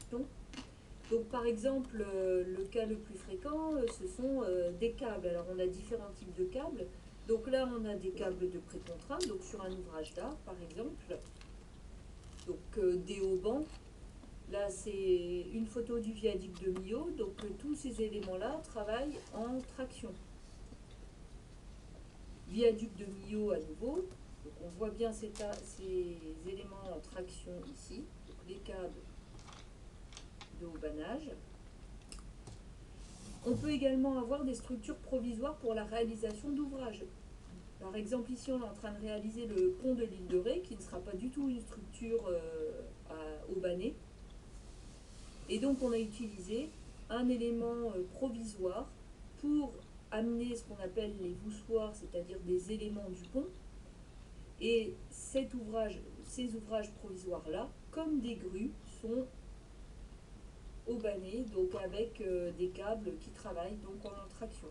questions. Donc par exemple, le cas le plus fréquent, ce sont des câbles. Alors on a différents types de câbles. Donc là, on a des câbles de précontrainte, donc sur un ouvrage d'art par exemple. Donc des haubans. Là, c'est une photo du viaduc de Millau. Donc tous ces éléments-là travaillent en traction. Viaduc de Millau à nouveau. Donc on voit bien ces éléments en traction ici. Donc les câbles de haubanage. On peut également avoir des structures provisoires pour la réalisation d'ouvrages. Par exemple, ici, on est en train de réaliser le pont de l'île de Ré, qui ne sera pas du tout une structure à haubaner. Et donc, on a utilisé un élément provisoire pour amener ce qu'on appelle les voussoirs, c'est-à-dire des éléments du pont. Et ces ouvrages provisoires-là, comme des grues, sont haubanés, donc avec des câbles qui travaillent donc en traction.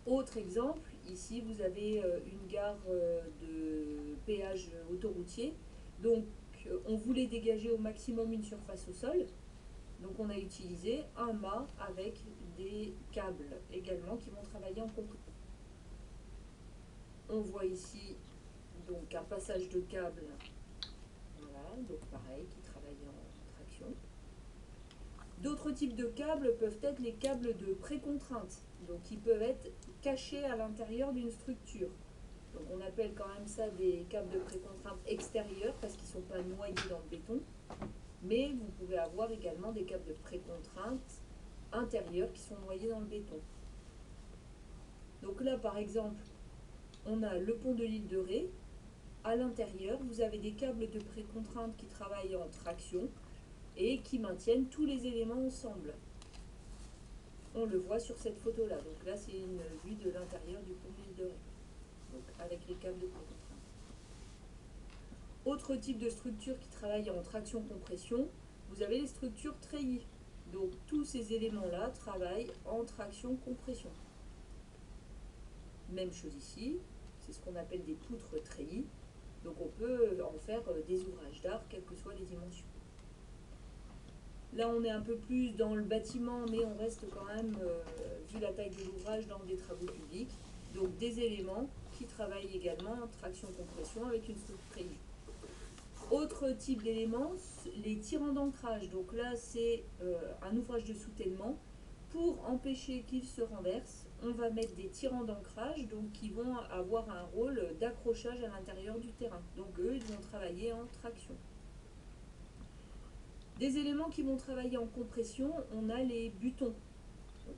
Autre exemple, ici vous avez une gare de péage autoroutier. Donc on voulait dégager au maximum une surface au sol. Donc on a utilisé un mât avec des câbles également qui vont travailler en concurrence. On voit ici donc un passage de câble, voilà, donc pareil, qui travaille en traction. D'autres types de câbles peuvent être les câbles de précontrainte, donc ils peuvent être cachés à l'intérieur d'une structure. Donc on appelle quand même ça des câbles de précontrainte extérieurs parce qu'ils ne sont pas noyés dans le béton. Mais vous pouvez avoir également des câbles de précontrainte intérieurs qui sont noyés dans le béton. Donc là par exemple, on a le pont de l'île de Ré. À l'intérieur, vous avez des câbles de précontrainte qui travaillent en traction et qui maintiennent tous les éléments ensemble. On le voit sur cette photo-là. Donc là, c'est une vue de l'intérieur du pont de l'île de Ré. Donc avec les câbles de précontrainte. Autre type de structure qui travaille en traction-compression, vous avez les structures treillis. Donc tous ces éléments-là travaillent en traction-compression. Même chose ici, c'est ce qu'on appelle des poutres treillis. Donc on peut en faire des ouvrages d'art, quelles que soient les dimensions. Là, on est un peu plus dans le bâtiment, mais on reste quand même, vu la taille de l'ouvrage, dans des travaux publics. Donc des éléments qui travaillent également en traction-compression avec une structure treillis. Autre type d'éléments, les tirants d'ancrage. Donc là, c'est un ouvrage de soutènement. Pour empêcher qu'il se renverse, on va mettre des tirants d'ancrage donc qui vont avoir un rôle d'accrochage à l'intérieur du terrain. Donc eux, ils vont travailler en traction. Des éléments qui vont travailler en compression, on a les butons.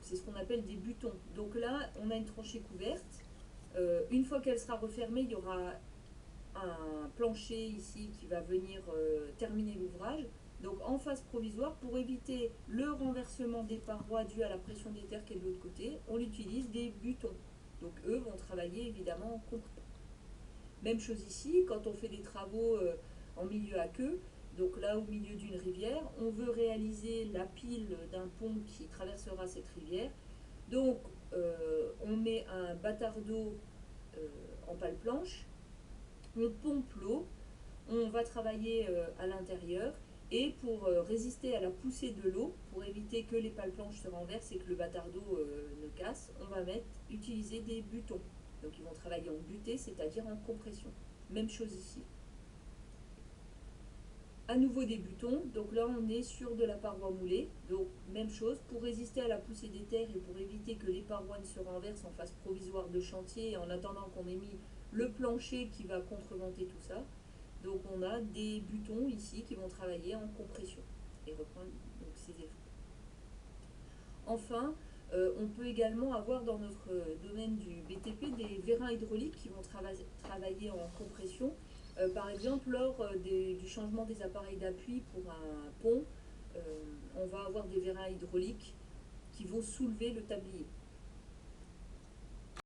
C'est ce qu'on appelle des butons. Donc là, on a une tranchée couverte. Une fois qu'elle sera refermée, il y aura un plancher ici qui va venir terminer l'ouvrage. Donc en phase provisoire, pour éviter le renversement des parois dû à la pression des terres qui est de l'autre côté, on utilise des butons. Donc eux vont travailler évidemment en compression. Même chose ici, quand on fait des travaux en milieu aqueux, donc là au milieu d'une rivière, on veut réaliser la pile d'un pont qui traversera cette rivière. Donc on met un bâtard d'eau en pale planche, on pompe l'eau, on va travailler à l'intérieur et pour résister à la poussée de l'eau, pour éviter que les pales planches se renversent et que le bâtard d'eau ne casse, on va utiliser des butons. Donc ils vont travailler en butée, c'est-à-dire en compression. Même chose ici. À nouveau des butons, donc là on est sur de la paroi moulée, donc même chose, pour résister à la poussée des terres et pour éviter que les parois ne se renversent en phase provisoire de chantier, en attendant qu'on ait mis le plancher qui va contreventer tout ça. Donc on a des butons ici qui vont travailler en compression et reprendre donc ces efforts. Enfin, on peut également avoir dans notre domaine du BTP des vérins hydrauliques qui vont travailler en compression. Par exemple, lors du changement des appareils d'appui pour un pont, on va avoir des vérins hydrauliques qui vont soulever le tablier.